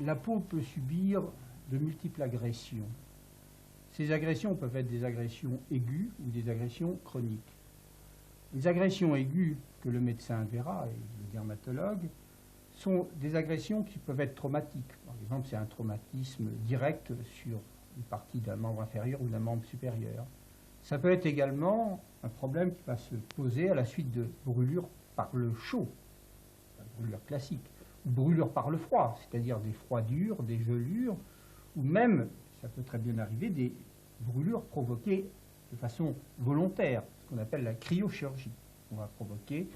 La peau peut subir de multiples agressions. Ces agressions peuvent être des agressions aiguës ou des agressions chroniques. Les agressions aiguës que le médecin verra, et le dermatologue, sont des agressions qui peuvent être traumatiques. Par exemple, c'est un traumatisme direct sur une partie d'un membre inférieur ou d'un membre supérieur. Ça peut être également un problème qui va se poser à la suite de brûlures par le chaud, brûlure classique, ou brûlures par le froid, c'est-à-dire des froidures, des gelures, ou même, ça peut très bien arriver, des brûlures provoquées de façon volontaire, ce qu'on appelle la cryochirurgie. On va provoquer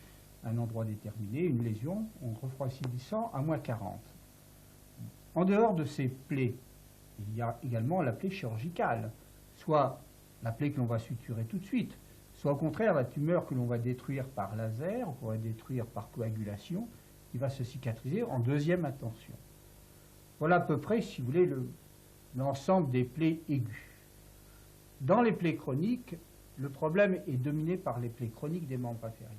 à un endroit déterminé une lésion en refroidissant à -40. En dehors de ces plaies, il y a également la plaie chirurgicale, soit la plaie que l'on va suturer tout de suite, soit au contraire la tumeur que l'on va détruire par laser, qu'on va détruire par coagulation, qui va se cicatriser en deuxième intention. Voilà à peu près, si vous voulez, l'ensemble des plaies aiguës. Dans les plaies chroniques, le problème est dominé par les plaies chroniques des membres inférieurs,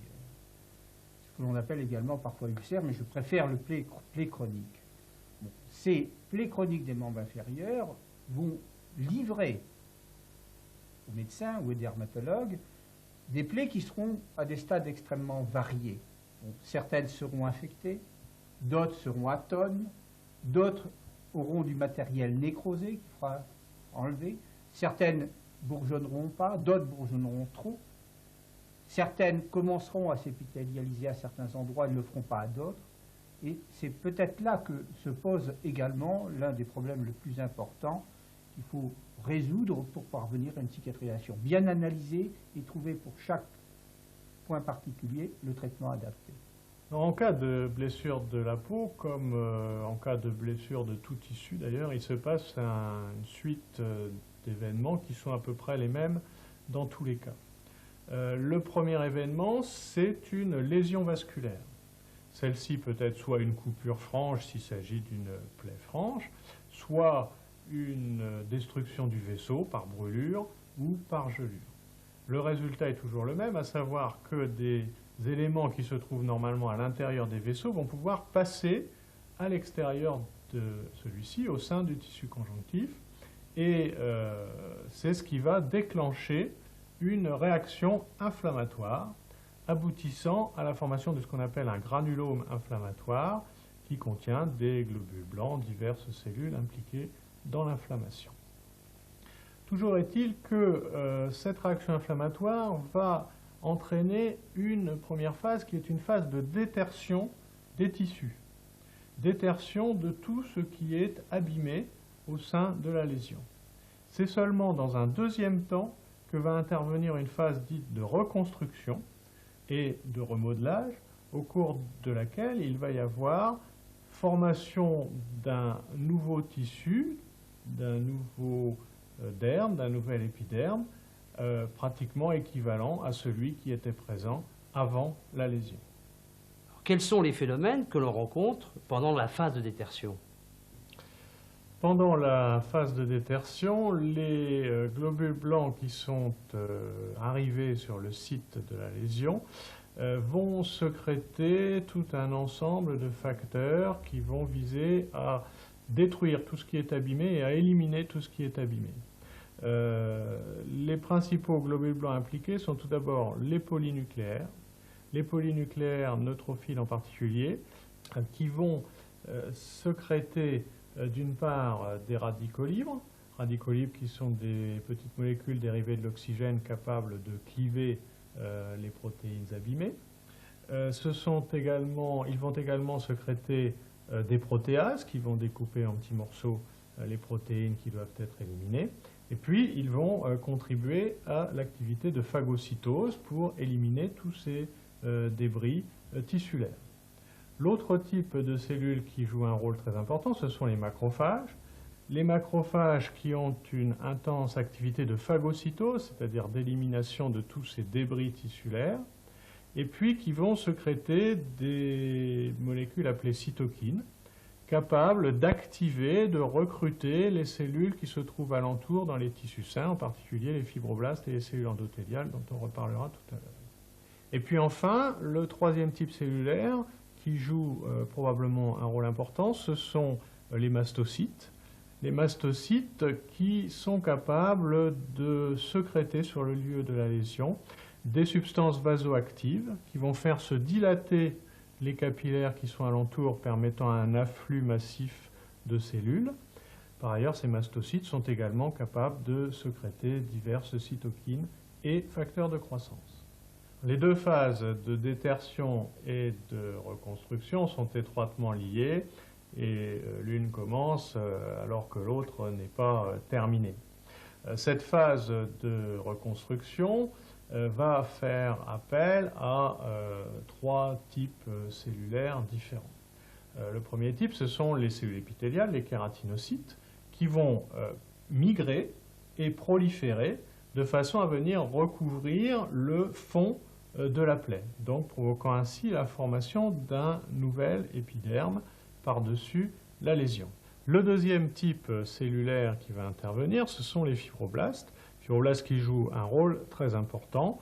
ce que l'on appelle également parfois ulcères, mais je préfère le plaies chroniques. Bon, ces plaies chroniques des membres inférieurs vont livrer aux médecins ou aux dermatologues des plaies qui seront à des stades extrêmement variés. Bon, certaines seront infectées, d'autres seront atones, d'autres auront du matériel nécrosé qu'il faudra enlever, certaines bourgeonneront pas, d'autres bourgeonneront trop, certaines commenceront à s'épithélialiser à certains endroits et ne le feront pas à d'autres, et c'est peut-être là que se pose également l'un des problèmes le plus importants qu'il faut résoudre pour parvenir à une cicatrisation. Bien analyser et trouver pour chaque point particulier le traitement adapté. En cas de blessure de la peau, comme en cas de blessure de tout tissu d'ailleurs, il se passe une suite d'événements qui sont à peu près les mêmes dans tous les cas. Le premier événement, c'est une lésion vasculaire. Celle-ci peut être soit une coupure franche s'il s'agit d'une plaie franche, soit une destruction du vaisseau par brûlure ou par gelure. Le résultat est toujours le même, à savoir que des éléments qui se trouvent normalement à l'intérieur des vaisseaux vont pouvoir passer à l'extérieur de celui-ci, au sein du tissu conjonctif, et c'est ce qui va déclencher une réaction inflammatoire aboutissant à la formation de ce qu'on appelle un granulome inflammatoire qui contient des globules blancs, diverses cellules impliquées dans l'inflammation. Toujours est-il que cette réaction inflammatoire va entraîner une première phase qui est une phase de détertion des tissus. Détertion de tout ce qui est abîmé au sein de la lésion. C'est seulement dans un deuxième temps que va intervenir une phase dite de reconstruction et de remodelage, au cours de laquelle il va y avoir formation d'un nouveau tissu, d'un nouveau derme, d'un nouvel épiderme, pratiquement équivalent à celui qui était présent avant la lésion. Quels sont les phénomènes que l'on rencontre pendant la phase de détertion? Pendant la phase de détertion, les globules blancs qui sont arrivés sur le site de la lésion vont sécréter tout un ensemble de facteurs qui vont viser à détruire tout ce qui est abîmé et à éliminer tout ce qui est abîmé. Les principaux globules blancs impliqués sont tout d'abord les polynucléaires neutrophiles en particulier, qui vont sécréter d'une part des radicaux libres qui sont des petites molécules dérivées de l'oxygène capables de cliver les protéines abîmées. Ils vont également sécréter des protéases qui vont découper en petits morceaux les protéines qui doivent être éliminées. Et puis, ils vont contribuer à l'activité de phagocytose pour éliminer tous ces débris tissulaires. L'autre type de cellules qui jouent un rôle très important, ce sont les macrophages. Les macrophages qui ont une intense activité de phagocytose, c'est-à-dire d'élimination de tous ces débris tissulaires, et puis qui vont sécréter des molécules appelées cytokines, capable d'activer, de recruter les cellules qui se trouvent alentour dans les tissus sains, en particulier les fibroblastes et les cellules endothéliales, dont on reparlera tout à l'heure. Et puis enfin, le troisième type cellulaire qui joue probablement un rôle important, ce sont les mastocytes. Les mastocytes qui sont capables de sécréter sur le lieu de la lésion des substances vasoactives qui vont faire se dilater les capillaires qui sont alentour, permettant un afflux massif de cellules. Par ailleurs, ces mastocytes sont également capables de sécréter diverses cytokines et facteurs de croissance. Les deux phases de détertion et de reconstruction sont étroitement liées et l'une commence alors que l'autre n'est pas terminée. Cette phase de reconstruction va faire appel à trois types cellulaires différents. Le premier type, ce sont les cellules épithéliales, les kératinocytes, qui vont migrer et proliférer de façon à venir recouvrir le fond de la plaie, donc provoquant ainsi la formation d'un nouvel épiderme par-dessus la lésion. Le deuxième type cellulaire qui va intervenir, ce sont les fibroblastes. Fibroblastes qui jouent un rôle très important,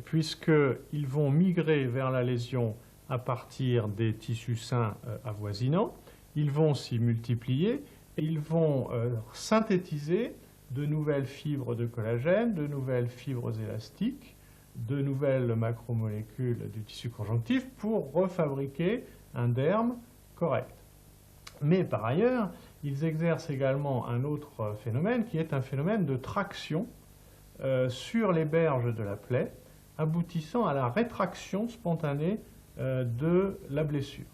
puisqu'ils vont migrer vers la lésion à partir des tissus sains avoisinants. Ils vont s'y multiplier et ils vont synthétiser de nouvelles fibres de collagène, de nouvelles fibres élastiques, de nouvelles macromolécules du tissu conjonctif pour refabriquer un derme correct. Mais par ailleurs, ils exercent également un autre phénomène qui est un phénomène de traction sur les berges de la plaie, aboutissant à la rétraction spontanée de la blessure,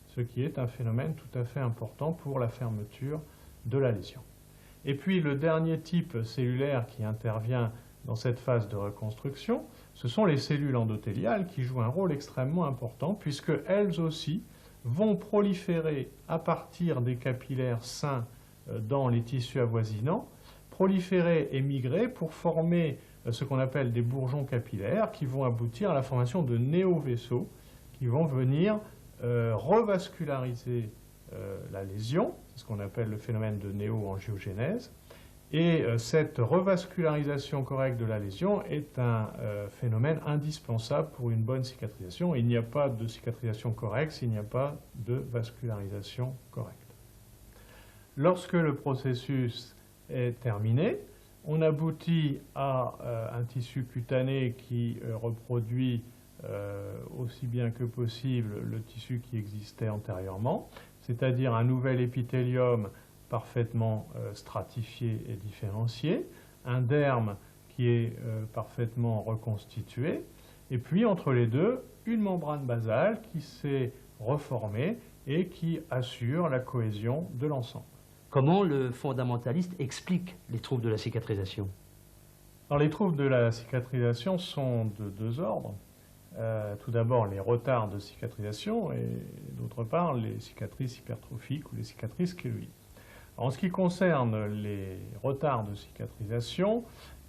ce qui est un phénomène tout à fait important pour la fermeture de la lésion. Et puis le dernier type cellulaire qui intervient dans cette phase de reconstruction, ce sont les cellules endothéliales qui jouent un rôle extrêmement important puisque elles aussi vont proliférer à partir des capillaires sains dans les tissus avoisinants, proliférer et migrer pour former ce qu'on appelle des bourgeons capillaires qui vont aboutir à la formation de néovaisseaux qui vont venir revasculariser la lésion, c'est ce qu'on appelle le phénomène de néo-angiogénèse. Et cette revascularisation correcte de la lésion est un phénomène indispensable pour une bonne cicatrisation. Il n'y a pas de cicatrisation correcte s'il n'y a pas de vascularisation correcte. Lorsque le processus est terminé, on aboutit à un tissu cutané qui reproduit aussi bien que possible le tissu qui existait antérieurement, c'est-à-dire un nouvel épithélium parfaitement stratifié et différencié, un derme qui est parfaitement reconstitué, et puis entre les deux, une membrane basale qui s'est reformée et qui assure la cohésion de l'ensemble. Comment le fondamentaliste explique les troubles de la cicatrisation? Alors, les troubles de la cicatrisation sont de deux ordres. Tout d'abord, les retards de cicatrisation et d'autre part, les cicatrices hypertrophiques ou les cicatrices kéloïdes. En ce qui concerne les retards de cicatrisation,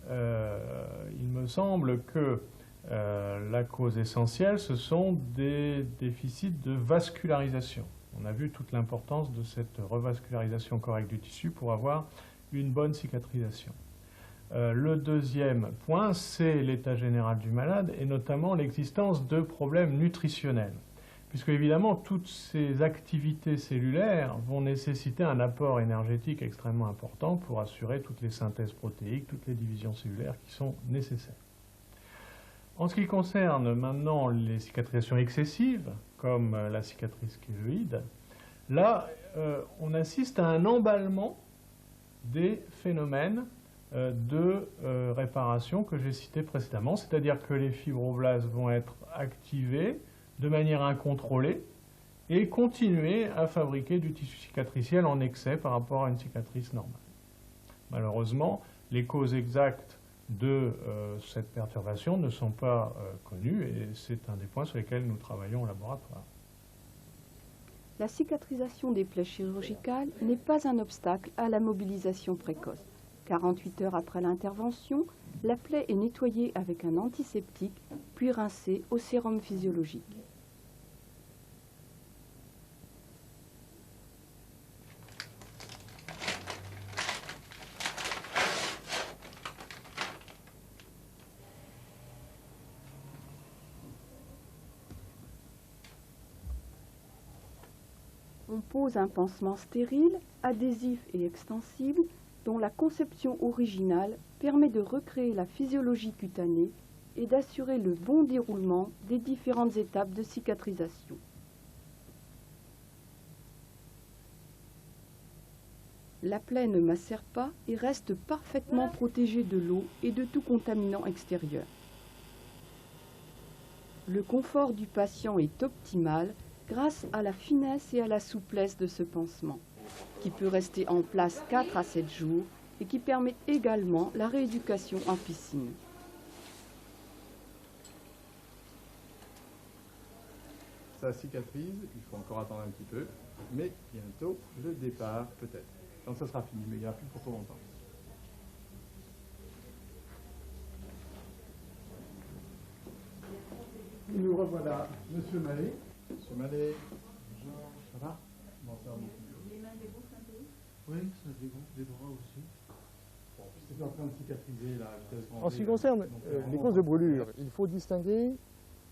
il me semble que la cause essentielle, ce sont des déficits de vascularisation. On a vu toute l'importance de cette revascularisation correcte du tissu pour avoir une bonne cicatrisation. Le deuxième point, c'est l'état général du malade et notamment l'existence de problèmes nutritionnels. Puisque évidemment, toutes ces activités cellulaires vont nécessiter un apport énergétique extrêmement important pour assurer toutes les synthèses protéiques, toutes les divisions cellulaires qui sont nécessaires. En ce qui concerne maintenant les cicatrisations excessives, comme la cicatrice kéloïde, là, on assiste à un emballement des phénomènes de réparation que j'ai cités précédemment, c'est-à-dire que les fibroblastes vont être activés de manière incontrôlée et continuer à fabriquer du tissu cicatriciel en excès par rapport à une cicatrice normale. Malheureusement, les causes exactes de cette perturbation ne sont pas connues et c'est un des points sur lesquels nous travaillons au laboratoire. La cicatrisation des plaies chirurgicales n'est pas un obstacle à la mobilisation précoce. 48 heures après l'intervention, la plaie est nettoyée avec un antiseptique, puis rincée au sérum physiologique. On pose un pansement stérile, adhésif et extensible, dont la conception originale permet de recréer la physiologie cutanée et d'assurer le bon déroulement des différentes étapes de cicatrisation. La plaie ne macère pas et reste parfaitement protégée de l'eau et de tout contaminant extérieur. Le confort du patient est optimal grâce à la finesse et à la souplesse de ce pansement, qui peut rester en place 4 à 7 jours et qui permet également la rééducation en piscine. Ça cicatrise, il faut encore attendre un petit peu, mais bientôt le départ peut-être. Donc ça sera fini, mais il n'y aura plus pour trop longtemps. Nous revoilà, Monsieur Mallet. Monsieur Mallet, bonjour, ça va? Bonsoir, les mains dégonflent un peu? Oui, ça dégonfle les bras aussi. Bon, c'est en train de cicatriser la vitesse grand V. En ce qui concerne les causes de brûlure, il faut distinguer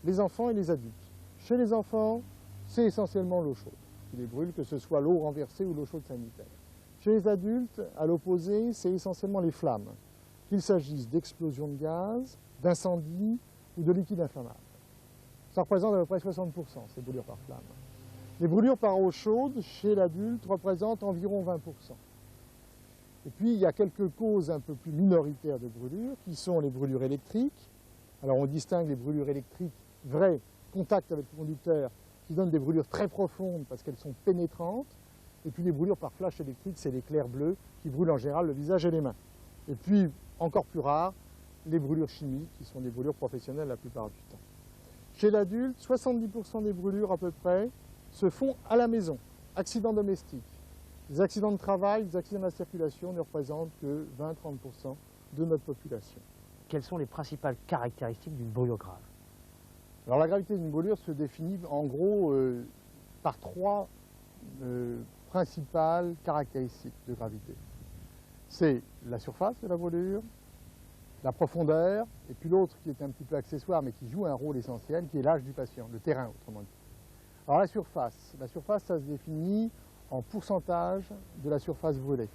les enfants et les adultes. Chez les enfants, c'est essentiellement l'eau chaude qui les brûle, que ce soit l'eau renversée ou l'eau chaude sanitaire. Chez les adultes, à l'opposé, c'est essentiellement les flammes, qu'il s'agisse d'explosions de gaz, d'incendies ou de liquides inflammables. Ça représente à peu près 60% ces brûlures par flamme. Les brûlures par eau chaude, chez l'adulte, représentent environ 20%. Et puis, il y a quelques causes un peu plus minoritaires de brûlures, qui sont les brûlures électriques. Alors, on distingue les brûlures électriques vraies, contact avec le conducteur, qui donnent des brûlures très profondes parce qu'elles sont pénétrantes. Et puis les brûlures par flash électrique, c'est l'éclair bleu qui brûle en général le visage et les mains. Et puis, encore plus rare, les brûlures chimiques, qui sont des brûlures professionnelles la plupart du temps. Chez l'adulte, 70% des brûlures à peu près se font à la maison, accidents domestiques. Les accidents de travail, les accidents de la circulation ne représentent que 20-30% de notre population. Quelles sont les principales caractéristiques d'une brûlure grave? Alors la gravité d'une brûlure se définit en gros par 3 principales caractéristiques de gravité. C'est la surface de la brûlure, la profondeur, et puis l'autre qui est un petit peu accessoire mais qui joue un rôle essentiel, qui est l'âge du patient, le terrain autrement dit. Alors la surface, ça se définit en pourcentage de la surface brûlée.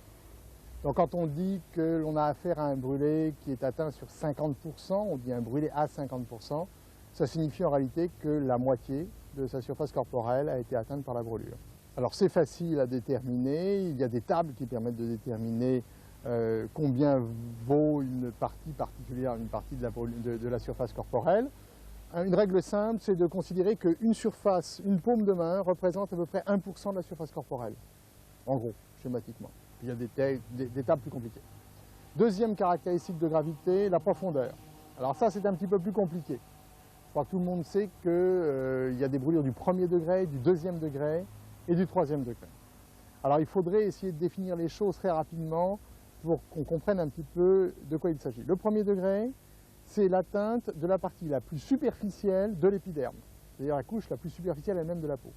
Donc quand on dit que l'on a affaire à un brûlé qui est atteint sur 50%, on dit un brûlé à 50%, ça signifie en réalité que la moitié de sa surface corporelle a été atteinte par la brûlure. Alors c'est facile à déterminer, il y a des tables qui permettent de déterminer combien vaut une partie particulière, une partie de la surface corporelle. Une règle simple, c'est de considérer qu'une surface, une paume de main, représente à peu près 1% de la surface corporelle, en gros, schématiquement. Il y a des tables plus compliquées. Deuxième caractéristique de gravité, la profondeur. Alors ça, c'est un petit peu plus compliqué. Je crois que tout le monde sait qu'il y a des brûlures du 1er degré, du 2e degré et du 3e degré. Alors il faudrait essayer de définir les choses très rapidement pour qu'on comprenne un petit peu de quoi il s'agit. Le 1er degré, c'est l'atteinte de la partie la plus superficielle de l'épiderme, c'est-à-dire la couche la plus superficielle elle-même de la peau.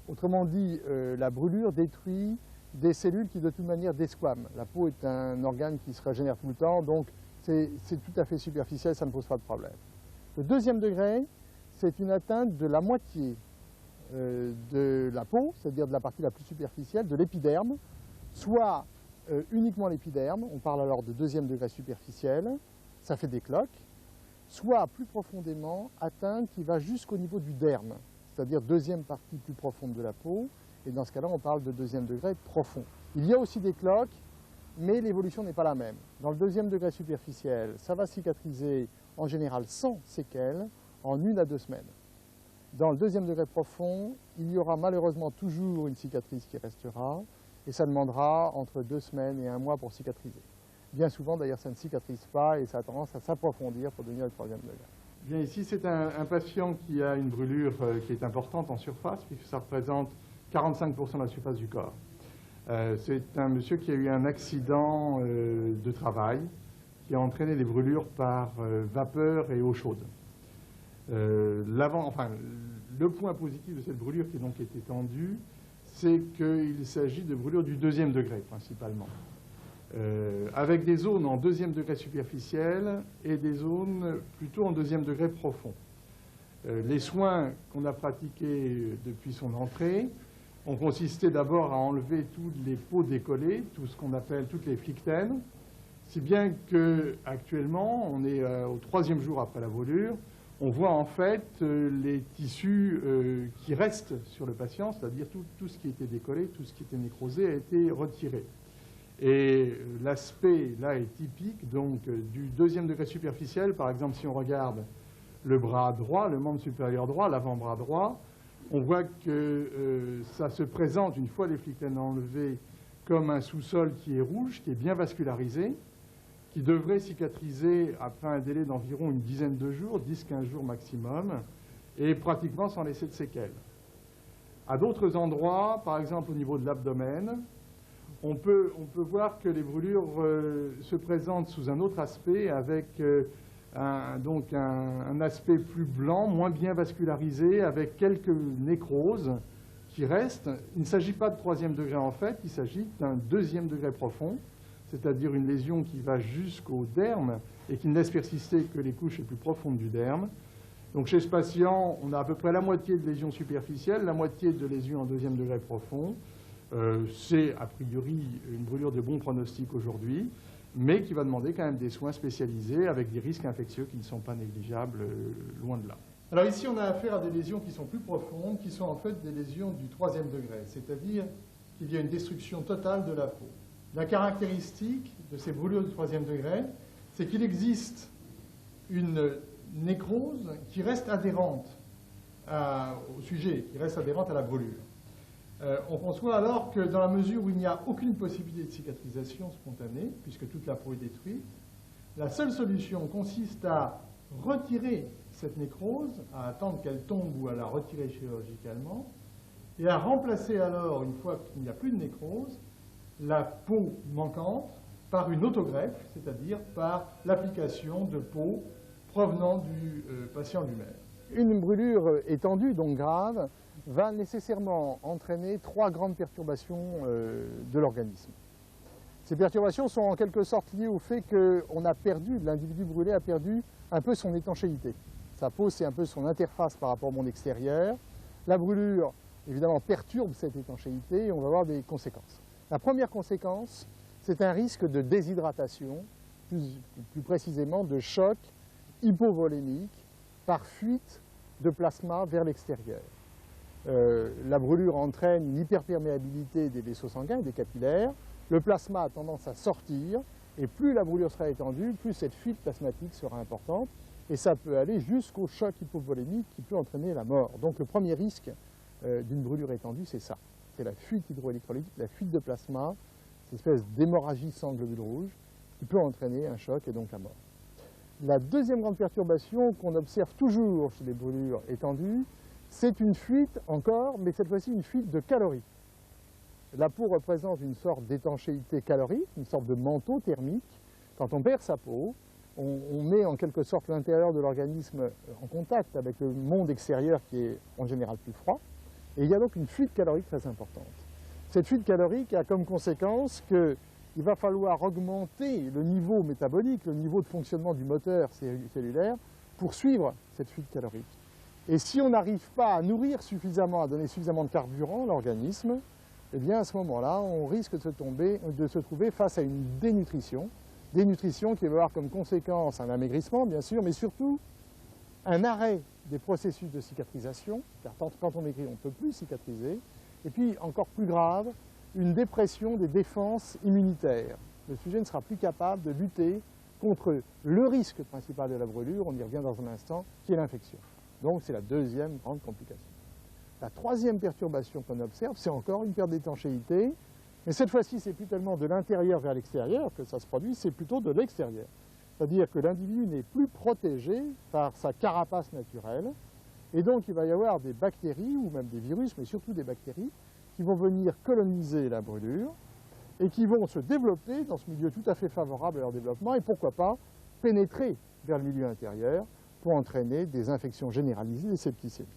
Autrement dit, la brûlure détruit des cellules qui de toute manière desquament. La peau est un organe qui se régénère tout le temps, donc c'est tout à fait superficiel, ça ne pose pas de problème. Le 2e degré, c'est une atteinte de la moitié de la peau, c'est-à-dire de la partie la plus superficielle, de l'épiderme, soit uniquement l'épiderme, on parle alors de 2e degré superficiel, ça fait des cloques, soit plus profondément atteinte qui va jusqu'au niveau du derme, c'est-à-dire 2e partie plus profonde de la peau, et dans ce cas-là, on parle de 2e degré profond. Il y a aussi des cloques, mais l'évolution n'est pas la même. Dans le 2e degré superficiel, ça va cicatriser en général sans séquelles en 1 à 2 semaines. Dans le 2e degré profond, il y aura malheureusement toujours une cicatrice qui restera, et ça demandera entre 2 semaines et 1 mois pour cicatriser. Bien souvent, d'ailleurs, ça ne cicatrise pas et ça a tendance à s'approfondir pour devenir le 3e degré. Bien, ici, c'est un patient qui a une brûlure qui est importante en surface, puisque ça représente 45% de la surface du corps. C'est un monsieur qui a eu un accident de travail qui a entraîné des brûlures par vapeur et eau chaude. Le point positif de cette brûlure qui donc est étendue, c'est qu'il s'agit de brûlures du 2e degré principalement. Avec des zones en 2e degré superficiel et des zones plutôt en 2e degré profond. Les soins qu'on a pratiqués depuis son entrée ont consisté d'abord à enlever toutes les peaux décollées, tout ce qu'on appelle toutes les flictènes, si bien qu'actuellement, on est au 3e jour après la brûlure, on voit en fait les tissus qui restent sur le patient, c'est-à-dire tout ce qui était décollé, tout ce qui était nécrosé a été retiré. Et l'aspect là est typique donc du 2e degré superficiel. Par exemple, si on regarde le bras droit, le membre supérieur droit, l'avant-bras droit, on voit que ça se présente, une fois les flictènes enlevées, comme un sous-sol qui est rouge, qui est bien vascularisé, qui devrait cicatriser après un délai d'environ une dizaine de jours, 10-15 jours maximum, et pratiquement sans laisser de séquelles. À d'autres endroits, par exemple au niveau de l'abdomen, on peut voir que les brûlures se présentent sous un autre aspect, avec un aspect plus blanc, moins bien vascularisé, avec quelques nécroses qui restent. Il ne s'agit pas de 3e degré en fait, il s'agit d'un 2e degré profond, c'est-à-dire une lésion qui va jusqu'au derme et qui ne laisse persister que les couches les plus profondes du derme. Donc chez ce patient, on a à peu près la moitié de lésions superficielles, la moitié de lésions en 2e degré profond. C'est a priori une brûlure de bon pronostic aujourd'hui, mais qui va demander quand même des soins spécialisés avec des risques infectieux qui ne sont pas négligeables, loin de là. Alors ici, on a affaire à des lésions qui sont plus profondes, qui sont en fait des lésions du 3e degré, c'est-à-dire qu'il y a une destruction totale de la peau. La caractéristique de ces brûlures du 3e degré, c'est qu'il existe une nécrose qui reste adhérente au sujet, qui reste adhérente à la brûlure. On conçoit alors que dans la mesure où il n'y a aucune possibilité de cicatrisation spontanée, puisque toute la peau est détruite, la seule solution consiste à retirer cette nécrose, à attendre qu'elle tombe ou à la retirer chirurgicalement, et à remplacer alors, une fois qu'il n'y a plus de nécrose, la peau manquante par une autogreffe, c'est-à-dire par l'application de peau provenant du patient lui-même. Une brûlure étendue, donc grave, va nécessairement entraîner 3 grandes perturbations de l'organisme. Ces perturbations sont en quelque sorte liées au fait que l'individu brûlé a perdu un peu son étanchéité. Sa peau, c'est un peu son interface par rapport au monde extérieur. La brûlure, évidemment, perturbe cette étanchéité et on va avoir des conséquences. La première conséquence, c'est un risque de déshydratation, plus précisément de choc hypovolémique par fuite de plasma vers l'extérieur. La brûlure entraîne une hyperperméabilité des vaisseaux sanguins et des capillaires. Le plasma a tendance à sortir et plus la brûlure sera étendue, plus cette fuite plasmatique sera importante et ça peut aller jusqu'au choc hypovolémique qui peut entraîner la mort. Donc le premier risque d'une brûlure étendue, c'est ça. C'est la fuite hydroélectrolytique, la fuite de plasma, cette espèce d'hémorragie sans globules rouges qui peut entraîner un choc et donc la mort. La deuxième grande perturbation qu'on observe toujours chez les brûlures étendues, c'est une fuite encore, mais cette fois-ci une fuite de calories. La peau représente une sorte d'étanchéité calorique, une sorte de manteau thermique. Quand on perd sa peau, on met en quelque sorte l'intérieur de l'organisme en contact avec le monde extérieur qui est en général plus froid. Et il y a donc une fuite calorique très importante. Cette fuite calorique a comme conséquence qu'il va falloir augmenter le niveau métabolique, le niveau de fonctionnement du moteur cellulaire pour suivre cette fuite calorique. Et si on n'arrive pas à nourrir suffisamment, à donner suffisamment de carburant à l'organisme, eh bien à ce moment-là, on risque de se trouver face à une dénutrition qui va avoir comme conséquence un amaigrissement, bien sûr, mais surtout un arrêt des processus de cicatrisation, car quand on maigrit, on ne peut plus cicatriser, et puis encore plus grave, une dépression des défenses immunitaires. Le sujet ne sera plus capable de lutter contre le risque principal de la brûlure, on y revient dans un instant, qui est l'infection. Donc c'est la deuxième grande complication. La troisième perturbation qu'on observe, c'est encore une perte d'étanchéité, mais cette fois-ci, c'est plus tellement de l'intérieur vers l'extérieur que ça se produit, c'est plutôt de l'extérieur. C'est-à-dire que l'individu n'est plus protégé par sa carapace naturelle, et donc il va y avoir des bactéries, ou même des virus, mais surtout des bactéries, qui vont venir coloniser la brûlure, et qui vont se développer dans ce milieu tout à fait favorable à leur développement, et pourquoi pas pénétrer vers le milieu intérieur pour entraîner des infections généralisées, des septicémies.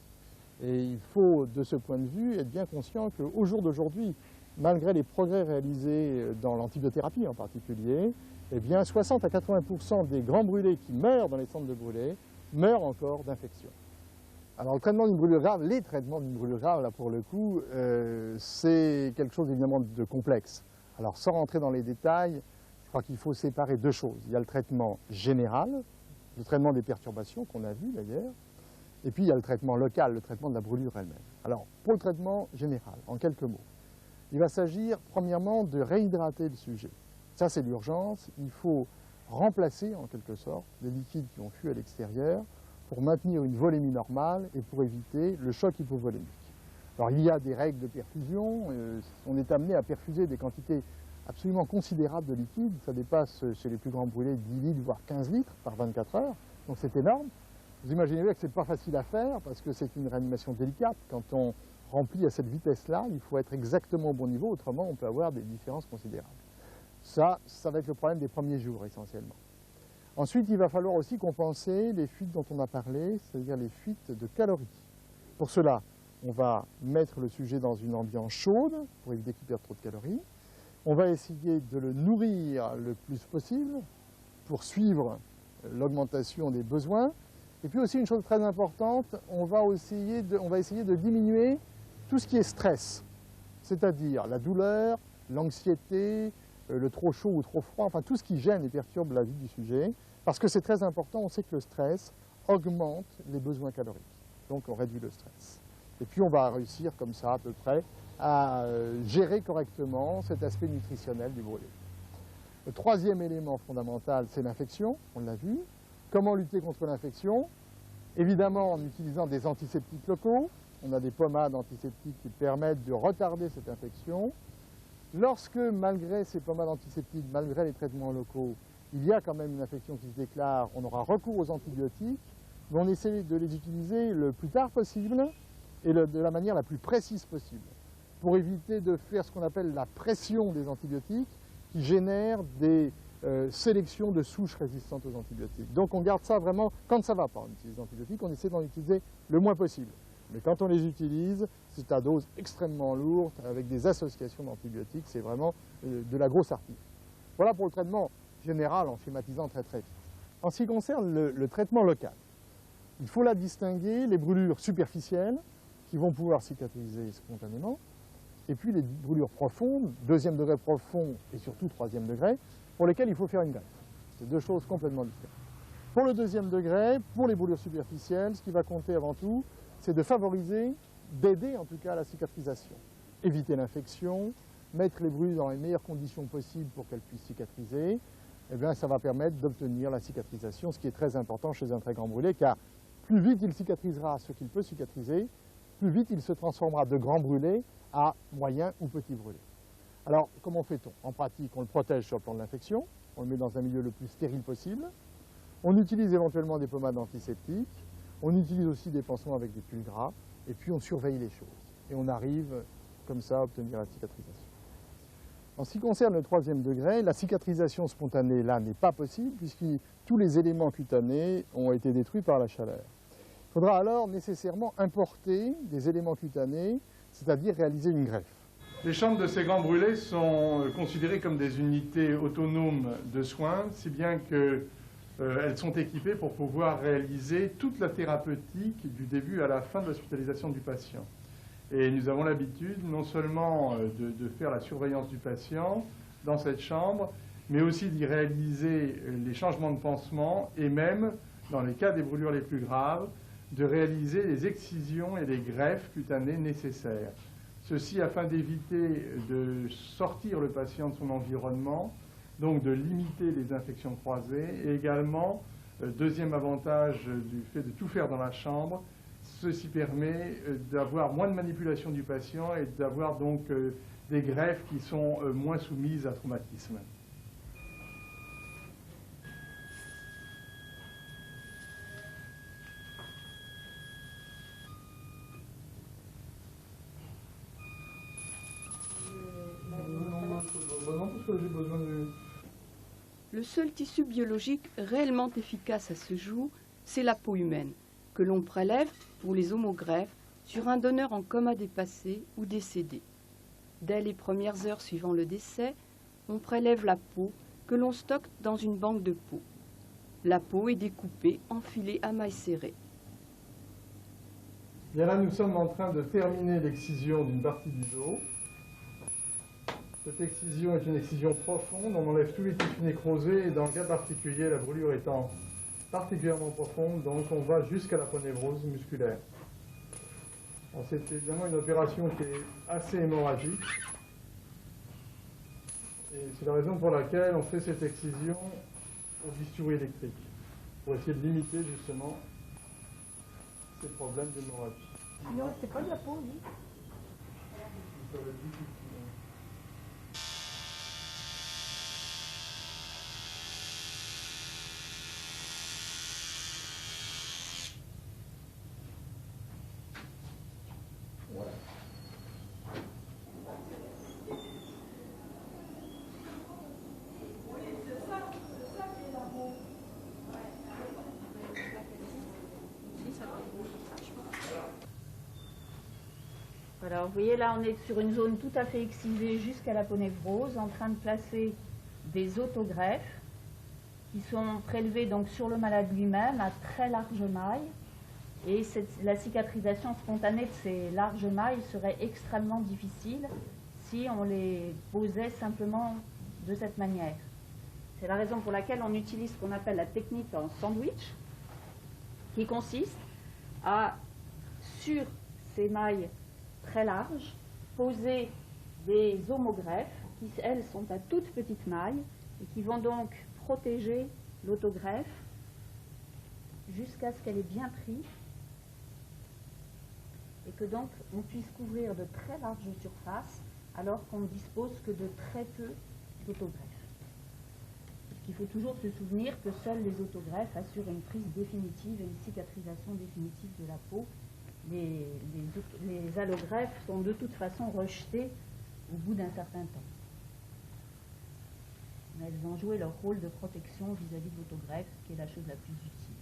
Et il faut, de ce point de vue, être bien conscient qu'au jour d'aujourd'hui, malgré les progrès réalisés dans l'antibiothérapie en particulier, eh bien 60 à 80% des grands brûlés qui meurent dans les centres de brûlés meurent encore d'infection. Alors le traitement d'une brûlure grave, les traitements d'une brûlure grave, là pour le coup, c'est quelque chose évidemment de complexe. Alors sans rentrer dans les détails, je crois qu'il faut séparer deux choses. Il y a le traitement général, le traitement des perturbations qu'on a vu d'ailleurs, et puis il y a le traitement local, le traitement de la brûlure elle-même. Alors pour le traitement général, en quelques mots, il va s'agir premièrement de réhydrater le sujet. Ça c'est l'urgence, il faut remplacer en quelque sorte les liquides qui ont fui à l'extérieur pour maintenir une volémie normale et pour éviter le choc hypovolémique. Alors il y a des règles de perfusion, on est amené à perfuser des quantités absolument considérables de liquide, ça dépasse chez les plus grands brûlés 10 litres voire 15 litres par 24 heures, donc c'est énorme. Vous imaginez bien que ce n'est pas facile à faire parce que c'est une réanimation délicate. Quand on remplit à cette vitesse-là, il faut être exactement au bon niveau, autrement on peut avoir des différences considérables. Ça va être le problème des premiers jours essentiellement. Ensuite, il va falloir aussi compenser les fuites dont on a parlé, c'est-à-dire les fuites de calories. Pour cela, on va mettre le sujet dans une ambiance chaude pour éviter qu'il perde trop de calories. On va essayer de le nourrir le plus possible pour suivre l'augmentation des besoins. Et puis aussi une chose très importante, on va essayer de diminuer tout ce qui est stress, c'est-à-dire la douleur, l'anxiété, le trop chaud ou trop froid, enfin tout ce qui gêne et perturbe la vie du sujet, parce que c'est très important, on sait que le stress augmente les besoins caloriques, donc on réduit le stress. Et puis on va réussir comme ça à peu près à gérer correctement cet aspect nutritionnel du brûlé. Le troisième élément fondamental, c'est l'infection, on l'a vu. Comment lutter contre l'infection? Évidemment en utilisant des antiseptiques locaux, on a des pommades antiseptiques qui permettent de retarder cette infection. Lorsque, malgré ces pommades antiseptiques, malgré les traitements locaux, il y a quand même une infection qui se déclare, on aura recours aux antibiotiques, mais on essaie de les utiliser le plus tard possible et de la manière la plus précise possible, pour éviter de faire ce qu'on appelle la pression des antibiotiques, qui génère des sélections de souches résistantes aux antibiotiques. Donc on garde ça vraiment, quand ça ne va pas, on utilise les antibiotiques, on essaie d'en utiliser le moins possible. Mais quand on les utilise, c'est à dose extrêmement lourde, avec des associations d'antibiotiques, c'est vraiment de la grosse artillerie. Voilà pour le traitement général, en schématisant très très vite. En ce qui concerne le traitement local, il faut là distinguer les brûlures superficielles, qui vont pouvoir cicatriser spontanément, et puis les brûlures profondes, deuxième degré profond et surtout troisième degré, pour lesquelles il faut faire une greffe. C'est deux choses complètement différentes. Pour le deuxième degré, pour les brûlures superficielles, ce qui va compter avant tout, c'est de favoriser, d'aider en tout cas à la cicatrisation. Éviter l'infection, mettre les brûlures dans les meilleures conditions possibles pour qu'elles puissent cicatriser, eh bien, ça va permettre d'obtenir la cicatrisation, ce qui est très important chez un très grand brûlé, car plus vite il cicatrisera ce qu'il peut cicatriser, plus vite il se transformera de grand brûlé à moyen ou petit brûlé. Alors, comment fait-on? En pratique, on le protège sur le plan de l'infection, on le met dans un milieu le plus stérile possible, on utilise éventuellement des pommades antiseptiques, on utilise aussi des pansements avec des pulls gras, et puis on surveille les choses. Et on arrive, comme ça, à obtenir la cicatrisation. En ce qui concerne le troisième degré, la cicatrisation spontanée, là, n'est pas possible, puisque tous les éléments cutanés ont été détruits par la chaleur. Il faudra alors nécessairement importer des éléments cutanés, c'est-à-dire réaliser une greffe. Les chambres de ces grands brûlés sont considérées comme des unités autonomes de soins, si bien que elles sont équipées pour pouvoir réaliser toute la thérapeutique du début à la fin de l'hospitalisation du patient. Et nous avons l'habitude non seulement de faire la surveillance du patient dans cette chambre, mais aussi d'y réaliser les changements de pansement et même, dans les cas des brûlures les plus graves, de réaliser les excisions et les greffes cutanées nécessaires. Ceci afin d'éviter de sortir le patient de son environnement, donc de limiter les infections croisées, et également, deuxième avantage du fait de tout faire dans la chambre, ceci permet d'avoir moins de manipulation du patient et d'avoir donc des greffes qui sont moins soumises à traumatisme. Le seul tissu biologique réellement efficace à ce jour, c'est la peau humaine, que l'on prélève pour les homogreffes sur un donneur en coma dépassé ou décédé. Dès les premières heures suivant le décès, on prélève la peau que l'on stocke dans une banque de peau. La peau est découpée en filets à mailles serrées. Bien là, nous sommes en train de terminer l'excision d'une partie du dos. Cette excision est une excision profonde, on enlève tous les tissus nécrosés et dans le cas particulier, la brûlure étant particulièrement profonde, donc on va jusqu'à la ponévrose musculaire. C'est évidemment une opération qui est assez hémorragique et c'est la raison pour laquelle on fait cette excision au bistouri électrique pour essayer de limiter justement ces problèmes d'hémorragie. Non, c'est pas de la peau, oui. Voilà, vous voyez là, on est sur une zone tout à fait excisée jusqu'à la ponévrose, en train de placer des autogreffes qui sont prélevés donc sur le malade lui-même à très large maille. Et la cicatrisation spontanée de ces larges mailles serait extrêmement difficile si on les posait simplement de cette manière. C'est la raison pour laquelle on utilise ce qu'on appelle la technique en sandwich, qui consiste à, sur ces mailles très larges, poser des homogreffes qui, elles, sont à toute petite maille et qui vont donc protéger l'autogreffe jusqu'à ce qu'elle ait bien pris et que donc on puisse couvrir de très larges surfaces alors qu'on ne dispose que de très peu d'autogreffes. Il faut toujours se souvenir que seuls les autogreffes assurent une prise définitive et une cicatrisation définitive de la peau. Les allogreffes sont de toute façon rejetées au bout d'un certain temps. Mais elles vont jouer leur rôle de protection vis-à-vis de l'autogreffe, qui est la chose la plus utile.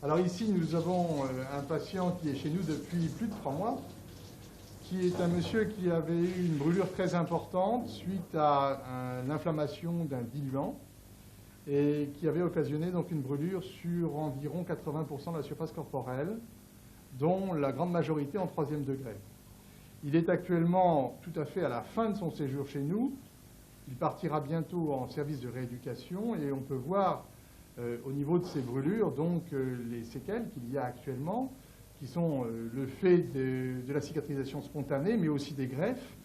Alors ici, nous avons un patient qui est chez nous depuis plus de 3 mois, qui est un monsieur qui avait eu une brûlure très importante suite à l'inflammation d'un diluant et qui avait occasionné donc une brûlure sur environ 80% de la surface corporelle, dont la grande majorité en 3e degré. Il est actuellement tout à fait à la fin de son séjour chez nous. Il partira bientôt en service de rééducation et on peut voir au niveau de ces brûlures donc les séquelles qu'il y a actuellement, qui sont le fait de la cicatrisation spontanée, mais aussi des greffes.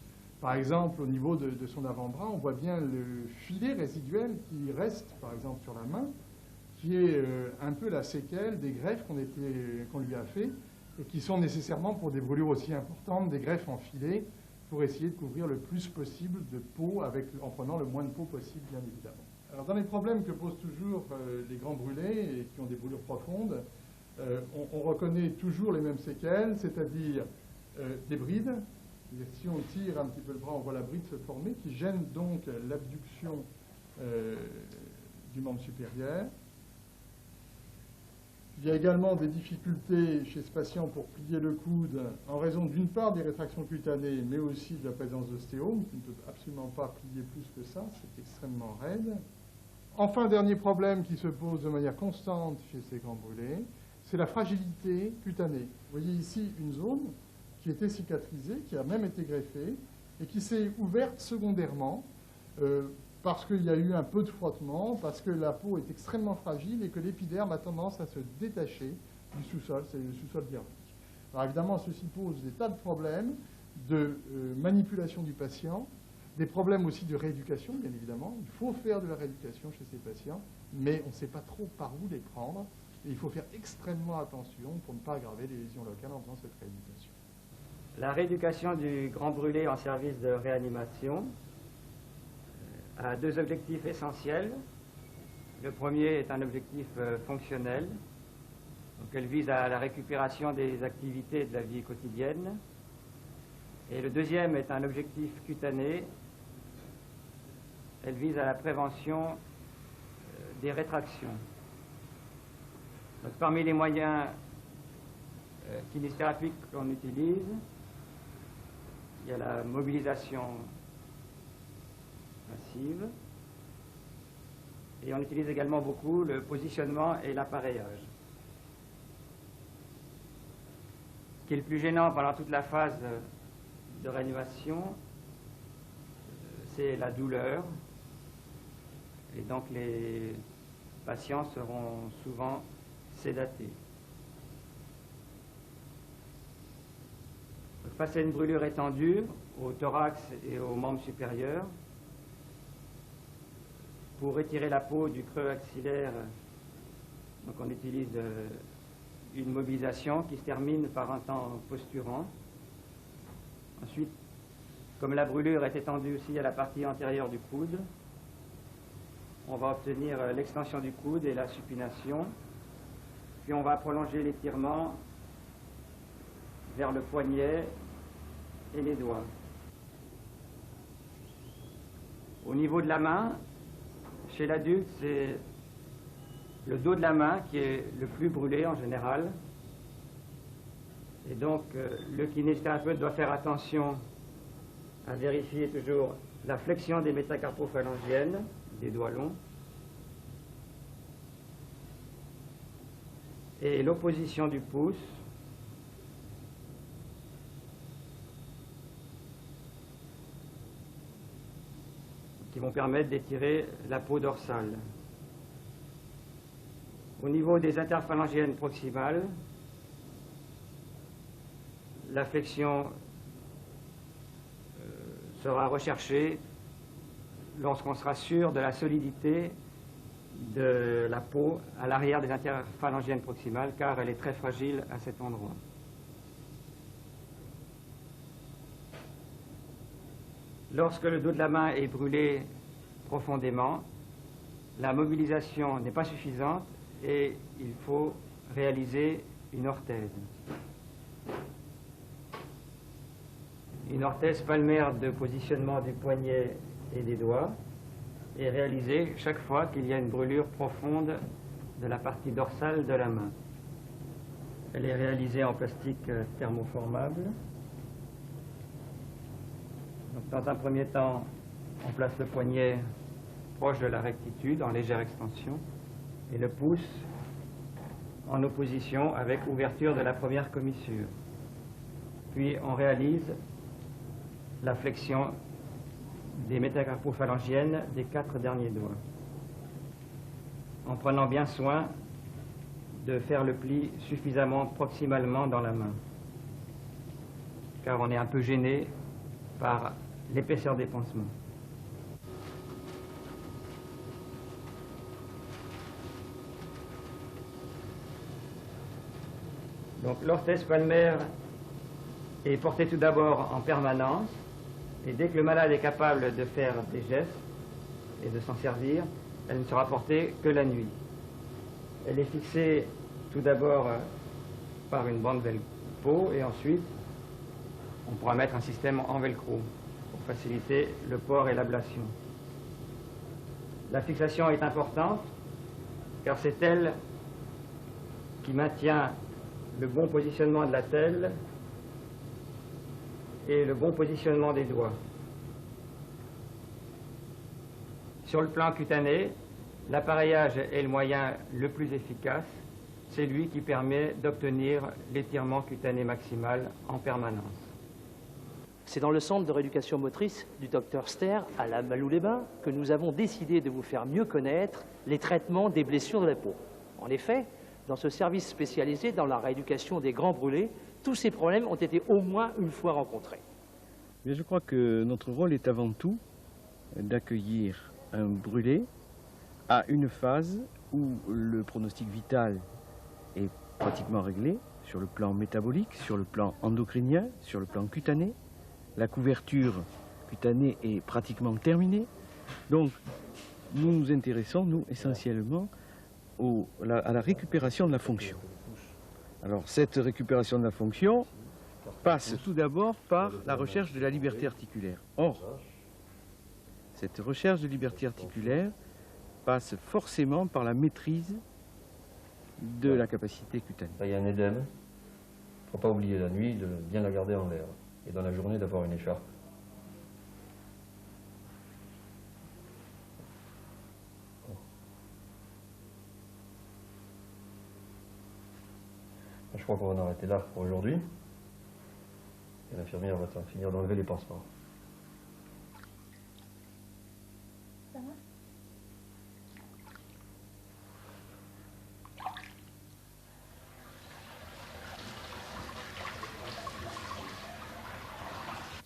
Par exemple, au niveau de son avant-bras, on voit bien le filet résiduel qui reste, par exemple, sur la main, qui est un peu la séquelle des greffes qu'on lui a fait, et qui sont nécessairement, pour des brûlures aussi importantes, des greffes en filet, pour essayer de couvrir le plus possible de peau, en prenant le moins de peau possible, bien évidemment. Alors, dans les problèmes que posent toujours les grands brûlés, et qui ont des brûlures profondes, on reconnaît toujours les mêmes séquelles, c'est-à-dire des brides. Si on tire un petit peu le bras, on voit la bride se former, qui gêne donc l'abduction du membre supérieur. Il y a également des difficultés chez ce patient pour plier le coude en raison d'une part des rétractions cutanées, mais aussi de la présence d'ostéome, qui ne peut absolument pas plier plus que ça, c'est extrêmement raide. Enfin, dernier problème qui se pose de manière constante chez ces grands brûlés, c'est la fragilité cutanée. Vous voyez ici une zone qui était cicatrisée, qui a même été greffée, et qui s'est ouverte secondairement, parce qu'il y a eu un peu de frottement, parce que la peau est extrêmement fragile et que l'épiderme a tendance à se détacher du sous-sol, c'est le sous-sol dermique. Alors évidemment, ceci pose des tas de problèmes de manipulation du patient, des problèmes aussi de rééducation, bien évidemment. Il faut faire de la rééducation chez ces patients, mais on ne sait pas trop par où les prendre, et il faut faire extrêmement attention pour ne pas aggraver les lésions locales en faisant cette rééducation. La rééducation du grand brûlé en service de réanimation a 2 objectifs essentiels. Le premier est un objectif fonctionnel. Donc elle vise à la récupération des activités de la vie quotidienne. Et le deuxième est un objectif cutané. Elle vise à la prévention des rétractions. Donc, parmi les moyens kinésithérapiques qu'on utilise, il y a la mobilisation massive et on utilise également beaucoup le positionnement et l'appareillage. qui est le plus gênant pendant toute la phase de réanimation, c'est la douleur. Et donc les patients seront souvent sédatés. Face à une brûlure étendue au thorax et aux membres supérieurs, pour retirer la peau du creux axillaire, donc on utilise une mobilisation qui se termine par un temps posturant. Ensuite, comme la brûlure est étendue aussi à la partie antérieure du coude, on va obtenir l'extension du coude et la supination. Puis on va prolonger l'étirement vers le poignet et les doigts. Au niveau de la main, chez l'adulte, c'est le dos de la main qui est le plus brûlé en général. Et donc, le kinésithérapeute doit faire attention à vérifier toujours la flexion des métacarpophalangiennes, des doigts longs, et l'opposition du pouce, qui vont permettre d'étirer la peau dorsale. Au niveau des interphalangiennes proximales, la flexion sera recherchée lorsqu'on sera sûr de la solidité de la peau à l'arrière des interphalangiennes proximales, car elle est très fragile à cet endroit. Lorsque le dos de la main est brûlé profondément, la mobilisation n'est pas suffisante et il faut réaliser une orthèse. Une orthèse palmaire de positionnement du poignet et des doigts est réalisée chaque fois qu'il y a une brûlure profonde de la partie dorsale de la main. Elle est réalisée en plastique thermoformable. Donc, dans un premier temps, on place le poignet proche de la rectitude, en légère extension, et le pouce en opposition avec ouverture de la première commissure. Puis on réalise la flexion des métacarpophalangiennes des 4 derniers doigts, en prenant bien soin de faire le pli suffisamment proximalement dans la main, car on est un peu gêné par l'épaisseur des pansements. Donc l'orthèse palmaire est portée tout d'abord en permanence, et dès que le malade est capable de faire des gestes et de s'en servir, elle ne sera portée que la nuit. Elle est fixée tout d'abord par une bande velcro, et ensuite on pourra mettre un système en velcro pour faciliter le port et l'ablation. La fixation est importante car c'est elle qui maintient le bon positionnement de la telle et le bon positionnement des doigts. Sur le plan cutané, l'appareillage est le moyen le plus efficace. C'est lui qui permet d'obtenir l'étirement cutané maximal en permanence. C'est dans le centre de rééducation motrice du Dr Ster à la Malou-les-Bains que nous avons décidé de vous faire mieux connaître les traitements des blessures de la peau. En effet, dans ce service spécialisé dans la rééducation des grands brûlés, tous ces problèmes ont été au moins une fois rencontrés. Mais je crois que notre rôle est avant tout d'accueillir un brûlé à une phase où le pronostic vital est pratiquement réglé sur le plan métabolique, sur le plan endocrinien, sur le plan cutané. La couverture cutanée est pratiquement terminée. Donc, nous nous intéressons, nous, essentiellement à la récupération de la fonction. Alors, cette récupération de la fonction passe tout d'abord par la recherche de la liberté articulaire. Or, cette recherche de liberté articulaire passe forcément par la maîtrise de la capacité cutanée. Il y a un édème, il ne faut pas oublier la nuit de bien la garder en l'air et dans la journée d'avoir une écharpe. Je crois qu'on va en arrêter là pour aujourd'hui. Et l'infirmière va finir d'enlever les pansements. Ça va ?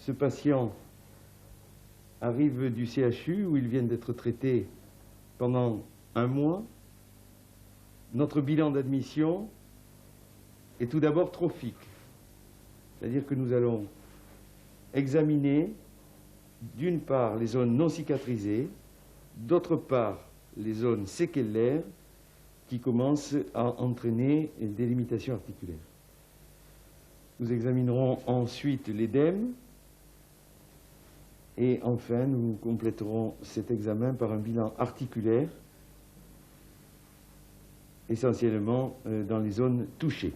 Ce patient arrive du CHU où il vient d'être traité pendant 1 mois. Notre bilan d'admission est tout d'abord trophique. C'est-à-dire que nous allons examiner d'une part les zones non cicatrisées, d'autre part les zones séquellaires qui commencent à entraîner des limitations articulaires. Nous examinerons ensuite l'édème et enfin nous compléterons cet examen par un bilan articulaire, essentiellement dans les zones touchées.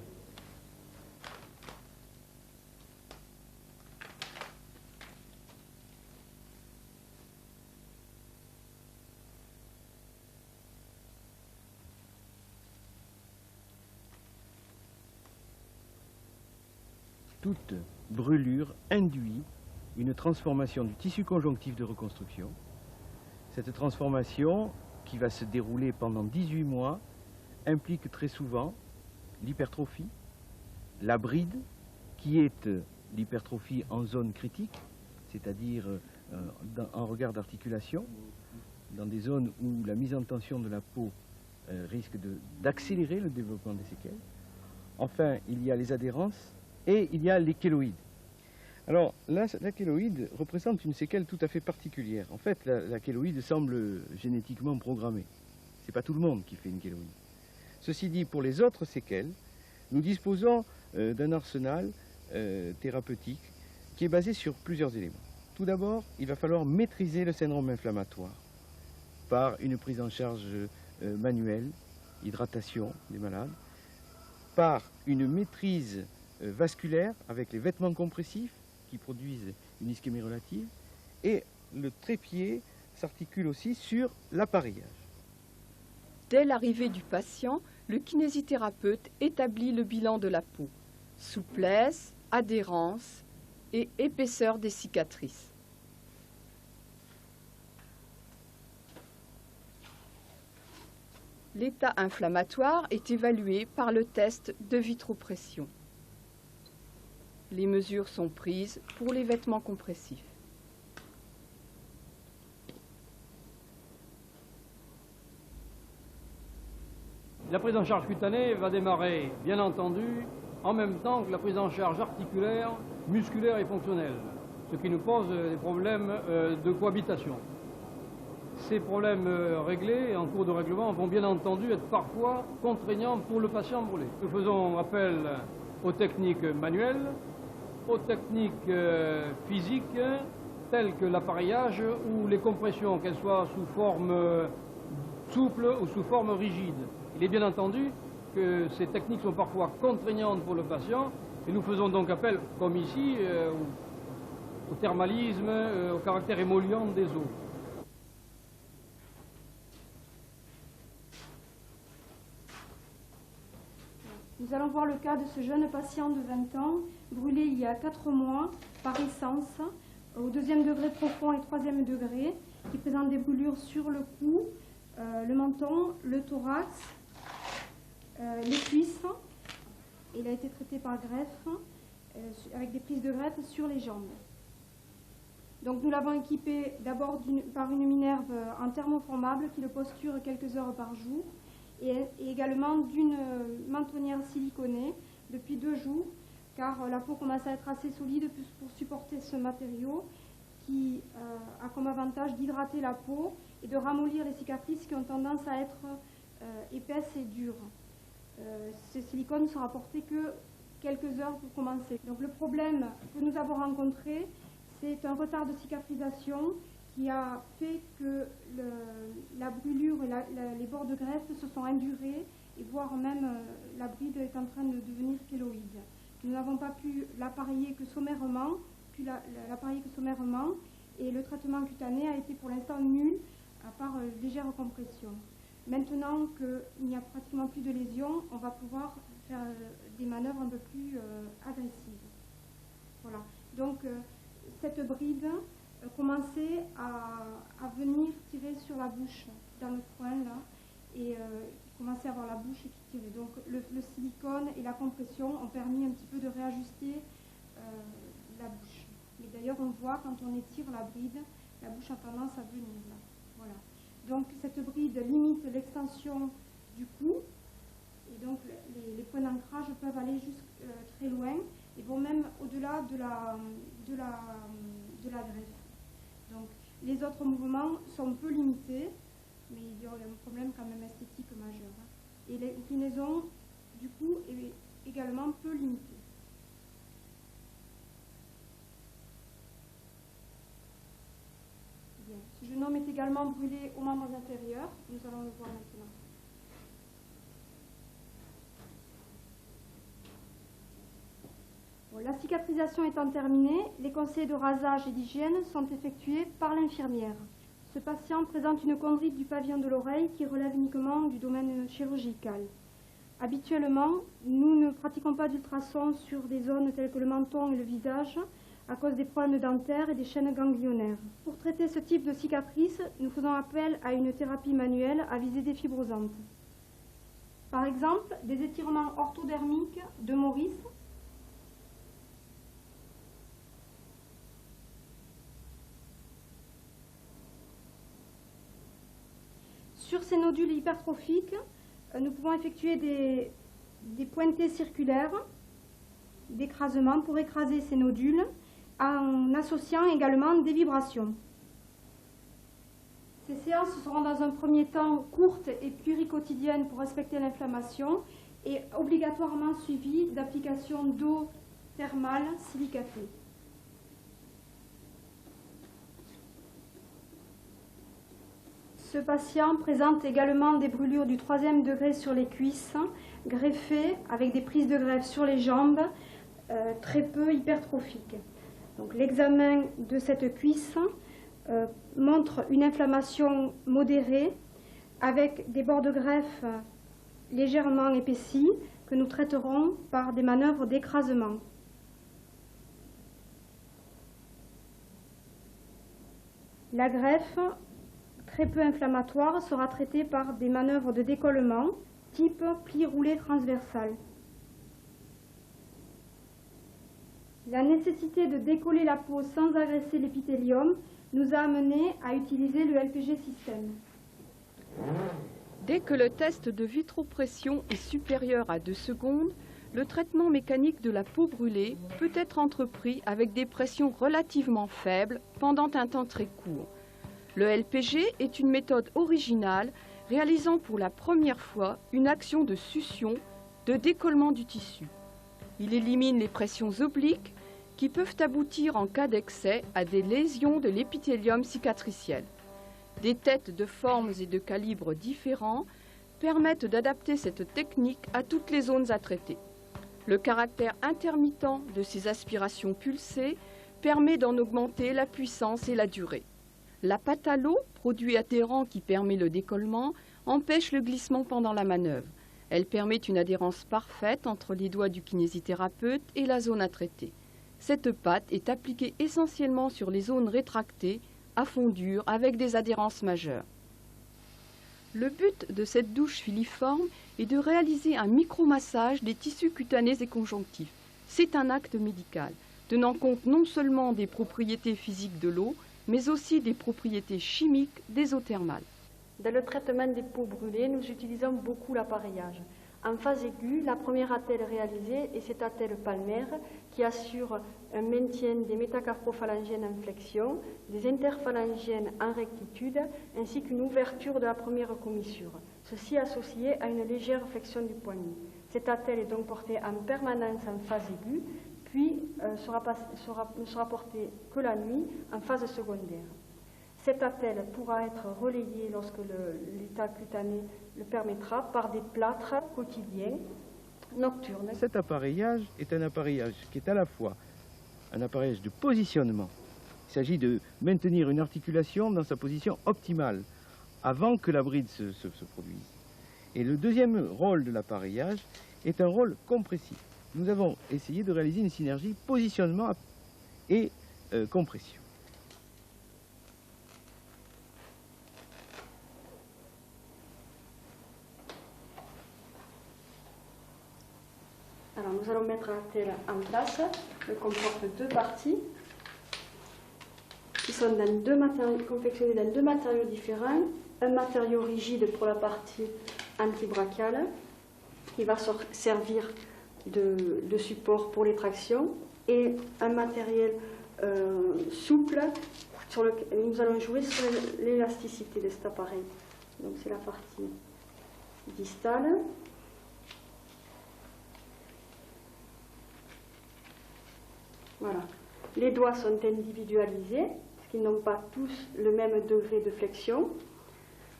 Toute brûlure induit une transformation du tissu conjonctif de reconstruction. Cette transformation, qui va se dérouler pendant 18 mois, implique très souvent l'hypertrophie, la bride, qui est l'hypertrophie en zone critique, c'est-à-dire en regard d'articulation, dans des zones où la mise en tension de la peau risque d'accélérer le développement des séquelles. Enfin, il y a les adhérences et il y a les kéloïdes. Alors là, la kéloïde représente une séquelle tout à fait particulière. En fait, la kéloïde semble génétiquement programmée. Ce n'est pas tout le monde qui fait une kéloïde. Ceci dit, pour les autres séquelles, nous disposons d'un arsenal thérapeutique qui est basé sur plusieurs éléments. Tout d'abord, il va falloir maîtriser le syndrome inflammatoire par une prise en charge manuelle, hydratation des malades, par une maîtrise vasculaire avec les vêtements compressifs qui produisent une ischémie relative, et le trépied s'articule aussi sur l'appareillage. Dès l'arrivée du patient, le kinésithérapeute établit le bilan de la peau, souplesse, adhérence et épaisseur des cicatrices. L'état inflammatoire est évalué par le test de vitropression. Les mesures sont prises pour les vêtements compressifs. La prise en charge cutanée va démarrer, bien entendu, en même temps que la prise en charge articulaire, musculaire et fonctionnelle, ce qui nous pose des problèmes de cohabitation. Ces problèmes réglés, en cours de règlement, vont bien entendu être parfois contraignants pour le patient brûlé. Nous faisons appel aux techniques manuelles, aux techniques physiques, telles que l'appareillage ou les compressions, qu'elles soient sous forme souple ou sous forme rigide. Il est bien entendu que ces techniques sont parfois contraignantes pour le patient, et nous faisons donc appel, comme ici, au thermalisme, au caractère émollient des os. Nous allons voir le cas de ce jeune patient de 20 ans, brûlé il y a 4 mois par essence, au 2e degré profond et 3e degré, qui présente des brûlures sur le cou, le menton, le thorax, les cuisses. Il a été traité par greffe, avec des prises de greffe sur les jambes. Donc nous l'avons équipé d'abord par une minerve en thermoformable qui le posture quelques heures par jour, et également d'une mentonnière siliconée depuis 2 jours, car la peau commence à être assez solide pour supporter ce matériau qui a comme avantage d'hydrater la peau et de ramollir les cicatrices qui ont tendance à être épaisses et dures. Ce silicone ne sera porté que quelques heures pour commencer. Donc le problème que nous avons rencontré, c'est un retard de cicatrisation qui a fait que la brûlure et les bords de greffe se sont indurés, et voire même la bride est en train de devenir kéloïde. Nous n'avons pas pu l'appareiller que sommairement, et le traitement cutané a été pour l'instant nul, à part légère compression. Maintenant qu'il n'y a pratiquement plus de lésions, on va pouvoir faire des manœuvres un peu plus agressives. Voilà. Donc cette bride commençait à venir tirer sur la bouche, dans le coin là, et commençait à avoir la bouche qui tirait. Donc le silicone et la compression ont permis un petit peu de réajuster la bouche. Et d'ailleurs on voit quand on étire la bride, la bouche a tendance à venir là. Voilà. Donc cette bride limite l'extension du cou, et donc les points d'ancrage peuvent aller jusqu'à très loin et vont même au-delà de la greffe. Donc les autres mouvements sont peu limités, mais il y a un problème quand même esthétique majeur. Et l'inclinaison du cou est également peu limitée. Bien. Ce jeune homme est également brûlé aux membres inférieurs, nous allons le voir maintenant. Bon, la cicatrisation étant terminée, les conseils de rasage et d'hygiène sont effectués par l'infirmière. Ce patient présente une chondrite du pavillon de l'oreille qui relève uniquement du domaine chirurgical. Habituellement, nous ne pratiquons pas d'ultrasons sur des zones telles que le menton et le visage à cause des problèmes dentaires et des chaînes ganglionnaires. Pour traiter ce type de cicatrice, nous faisons appel à une thérapie manuelle à visée défibrosante. Par exemple, des étirements orthodermiques de Maurice, sur ces nodules hypertrophiques, nous pouvons effectuer des pointées circulaires d'écrasement pour écraser ces nodules en associant également des vibrations. Ces séances seront dans un premier temps courtes et pluriquotidiennes pour respecter l'inflammation et obligatoirement suivies d'applications d'eau thermale silicatée. Ce patient présente également des brûlures du 3e degré sur les cuisses, greffées avec des prises de greffe sur les jambes, très peu hypertrophiques. Donc l'examen de cette cuisse montre une inflammation modérée avec des bords de greffe légèrement épaissis que nous traiterons par des manœuvres d'écrasement. La greffe, très peu inflammatoire, sera traitée par des manœuvres de décollement type pli roulé transversal. La nécessité de décoller la peau sans agresser l'épithélium nous a amené à utiliser le LPG système. Dès que le test de vitropression est supérieur à 2 secondes, le traitement mécanique de la peau brûlée peut être entrepris avec des pressions relativement faibles pendant un temps très court. Le LPG est une méthode originale réalisant pour la première fois une action de succion, de décollement du tissu. Il élimine les pressions obliques qui peuvent aboutir en cas d'excès à des lésions de l'épithélium cicatriciel. Des têtes de formes et de calibres différents permettent d'adapter cette technique à toutes les zones à traiter. Le caractère intermittent de ces aspirations pulsées permet d'en augmenter la puissance et la durée. La pâte à l'eau, produit adhérent qui permet le décollement, empêche le glissement pendant la manœuvre. Elle permet une adhérence parfaite entre les doigts du kinésithérapeute et la zone à traiter. Cette pâte est appliquée essentiellement sur les zones rétractées, à fondure, avec des adhérences majeures. Le but de cette douche filiforme est de réaliser un micromassage des tissus cutanés et conjonctifs. C'est un acte médical, tenant compte non seulement des propriétés physiques de l'eau, mais aussi des propriétés chimiques des eaux thermales. Dans le traitement des peaux brûlées, nous utilisons beaucoup l'appareillage. En phase aiguë, la première attelle réalisée est cette attelle palmaire qui assure un maintien des métacarpophalangiennes en flexion, des interphalangiennes en rectitude, ainsi qu'une ouverture de la première commissure. Ceci associé à une légère flexion du poignet. Cette attelle est donc portée en permanence en phase aiguë, puis ne sera portée que la nuit en phase secondaire. Cette attelle pourra être relayée lorsque l'état cutané le permettra par des plâtres quotidiens nocturnes. Cet appareillage est un appareillage qui est à la fois un appareillage de positionnement. Il s'agit de maintenir une articulation dans sa position optimale avant que la bride se produise. Et le deuxième rôle de l'appareillage est un rôle compressif. Nous avons essayé de réaliser une synergie positionnement et compression. Alors nous allons mettre la telle en place. Elle comporte deux parties qui sont confectionnées dans deux matériaux différents. Un matériau rigide pour la partie antibrachiale qui va servir de support pour les tractions et un matériel souple sur lequel nous allons jouer sur l'élasticité de cet appareil. Donc c'est la partie distale. Voilà. Les doigts sont individualisés, parce qu'ils n'ont pas tous le même degré de flexion.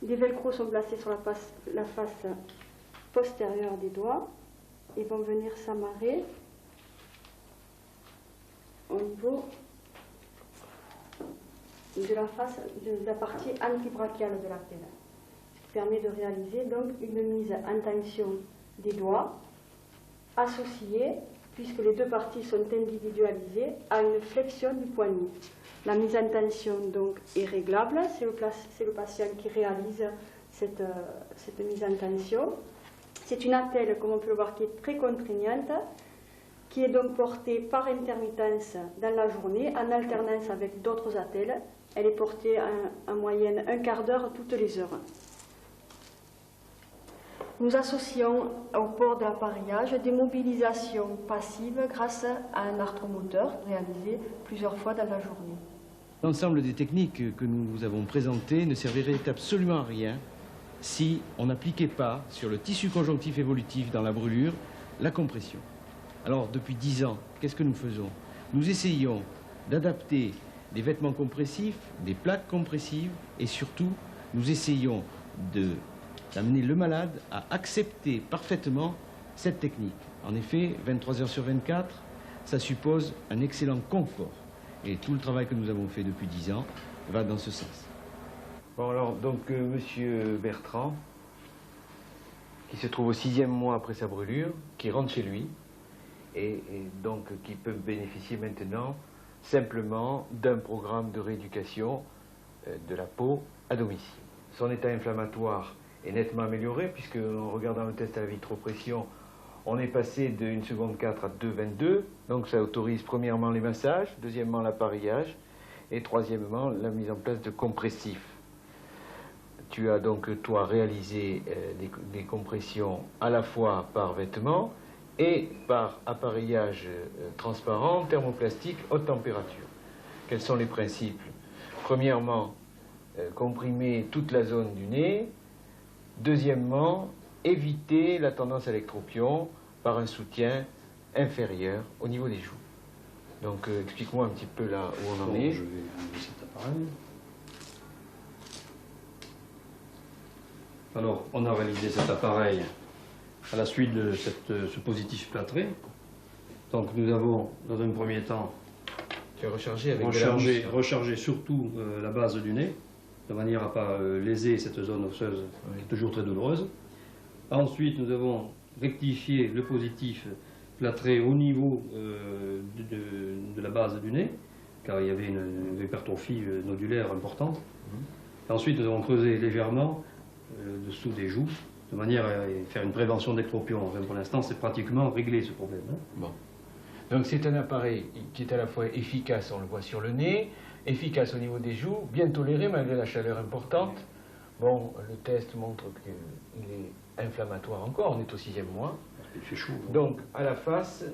Des velcros sont placés sur la face postérieure des doigts et vont venir s'amarrer au niveau de la partie antibrachiale de la pelle, ce qui permet de réaliser donc une mise en tension des doigts associée, puisque les deux parties sont individualisées, à une flexion du poignet. La mise en tension donc est réglable, c'est le patient qui réalise cette mise en tension. C'est une attelle, comme on peut le voir, qui est très contraignante, qui est donc portée par intermittence dans la journée, en alternance avec d'autres attelles. Elle est portée en moyenne un quart d'heure toutes les heures. Nous associons au port de l'appareillage des mobilisations passives grâce à un arthromoteur réalisé plusieurs fois dans la journée. L'ensemble des techniques que nous vous avons présentées ne servirait absolument à rien si on n'appliquait pas sur le tissu conjonctif évolutif dans la brûlure la compression. Alors depuis 10 ans, qu'est-ce que nous faisons? Nous essayons d'adapter des vêtements compressifs, des plaques compressives et surtout nous essayons d'amener le malade à accepter parfaitement cette technique. En effet, 23 heures sur 24, ça suppose un excellent confort. Et tout le travail que nous avons fait depuis 10 ans va dans ce sens. Bon alors, donc Monsieur Bertrand, qui se trouve au 6e mois après sa brûlure, qui rentre chez lui, et donc qui peut bénéficier maintenant simplement d'un programme de rééducation de la peau à domicile. Son état inflammatoire est nettement amélioré, puisque en regardant le test à la vitropression, on est passé de 1,4 seconde à 2,22. Donc ça autorise premièrement les massages, deuxièmement l'appareillage et troisièmement la mise en place de compressifs. Tu as donc toi réalisé des compressions à la fois par vêtement et par appareillage transparent, thermoplastique, haute température. Quels sont les principes? Premièrement, comprimer toute la zone du nez. Deuxièmement, éviter la tendance à l'électropion par un soutien inférieur au niveau des joues. Donc explique-moi un petit peu là où on en est. Je vais enlever cet appareil. Alors, on a réalisé cet appareil à la suite de ce positif plâtré. Donc nous avons, dans un premier temps, rechargé surtout la base du nez, de manière à ne pas léser cette zone osseuse qui est toujours très douloureuse. Ensuite, nous avons rectifié le positif plâtré au niveau de la base du nez, car il y avait une hypertrophie nodulaire importante. Ensuite, nous avons creusé légèrement le dessous des joues, de manière à faire une prévention d'électropion. Enfin, pour l'instant, c'est pratiquement réglé ce problème. Bon. Donc c'est un appareil qui est à la fois efficace, on le voit sur le nez, efficace au niveau des joues, bien toléré malgré la chaleur importante. Bon, le test montre qu'il est inflammatoire encore, on est au 6e mois. Il fait chaud. Donc à la face,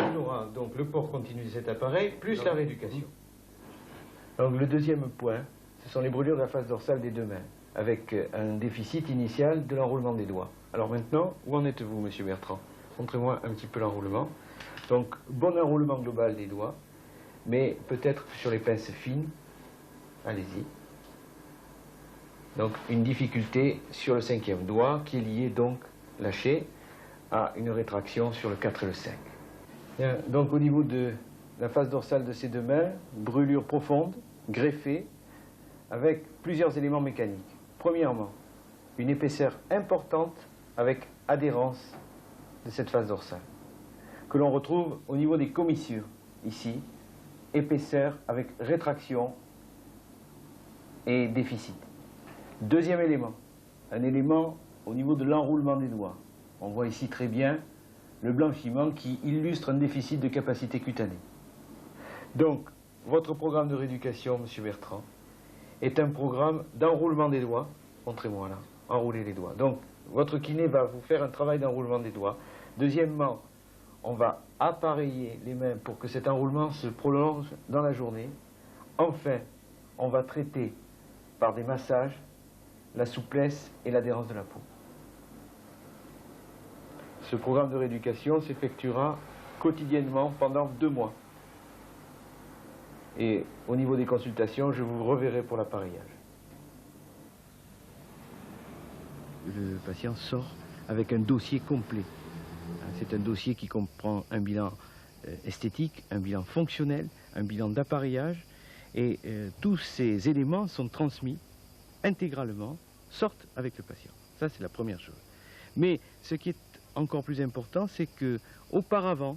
on aura donc le port continu de cet appareil, plus la rééducation. Donc le deuxième point, ce sont les brûlures de la face dorsale des deux mains, avec un déficit initial de l'enroulement des doigts. Alors maintenant, où en êtes-vous, Monsieur Bertrand? Montrez-moi un petit peu l'enroulement. Donc, bon enroulement global des doigts, mais peut-être sur les pinces fines. Allez-y. Donc, une difficulté sur le 5e doigt qui est liée donc, lâché, à une rétraction sur le 4 et le 5. Bien, donc, au niveau de la face dorsale de ces deux mains, brûlure profonde, greffée, avec plusieurs éléments mécaniques. Premièrement, une épaisseur importante avec adhérence de cette face dorsale, que l'on retrouve au niveau des commissures, ici, épaisseur avec rétraction et déficit. Deuxième élément, un élément au niveau de l'enroulement des doigts. On voit ici très bien le blanchiment qui illustre un déficit de capacité cutanée. Donc, votre programme de rééducation, M. Bertrand, est un programme d'enroulement des doigts. Montrez-moi là, enrouler les doigts. Donc, votre kiné va vous faire un travail d'enroulement des doigts. Deuxièmement, on va appareiller les mains pour que cet enroulement se prolonge dans la journée. Enfin, on va traiter par des massages la souplesse et l'adhérence de la peau. Ce programme de rééducation s'effectuera quotidiennement pendant 2 mois. Et au niveau des consultations, je vous reverrai pour l'appareillage. Le patient sort avec un dossier complet. C'est un dossier qui comprend un bilan esthétique, un bilan fonctionnel, un bilan d'appareillage. Et tous ces éléments sont transmis intégralement, sortent avec le patient. Ça, c'est la première chose. Mais ce qui est encore plus important, c'est que auparavant,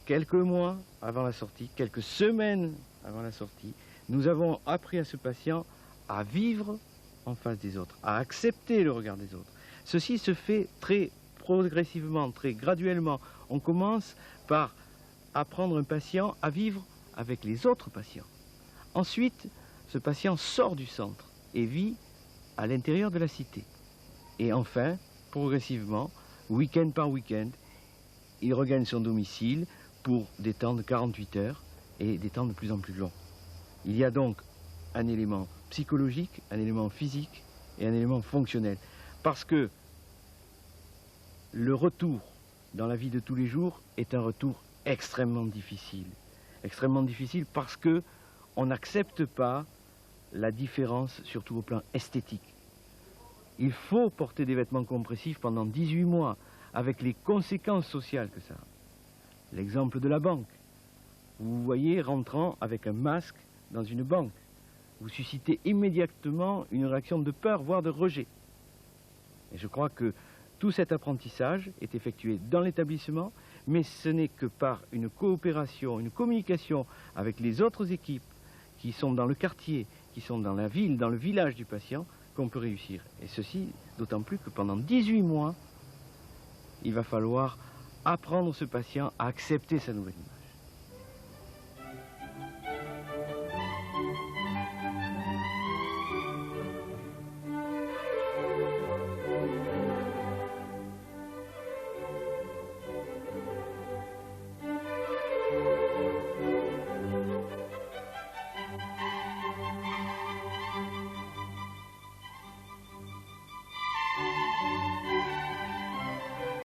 quelques mois avant la sortie, quelques semaines avant la sortie, nous avons appris à ce patient à vivre en face des autres, à accepter le regard des autres. Ceci se fait très progressivement, très graduellement. On commence par apprendre un patient à vivre avec les autres patients. Ensuite, ce patient sort du centre et vit à l'intérieur de la cité. Et enfin, progressivement, week-end par week-end, il regagne son domicile pour des temps de 48 heures et des temps de plus en plus longs. Il y a donc un élément psychologique, un élément physique et un élément fonctionnel. Parce que le retour dans la vie de tous les jours est un retour extrêmement difficile. Extrêmement difficile parce que on n'accepte pas la différence, surtout au plan esthétique. Il faut porter des vêtements compressifs pendant 18 mois, avec les conséquences sociales que ça a. L'exemple de la banque. Vous voyez rentrant avec un masque dans une banque. Vous suscitez immédiatement une réaction de peur, voire de rejet. Et je crois que tout cet apprentissage est effectué dans l'établissement, mais ce n'est que par une coopération, une communication avec les autres équipes qui sont dans le quartier, qui sont dans la ville, dans le village du patient, qu'on peut réussir. Et ceci, d'autant plus que pendant 18 mois, il va falloir apprendre ce patient à accepter sa nouvelle vie.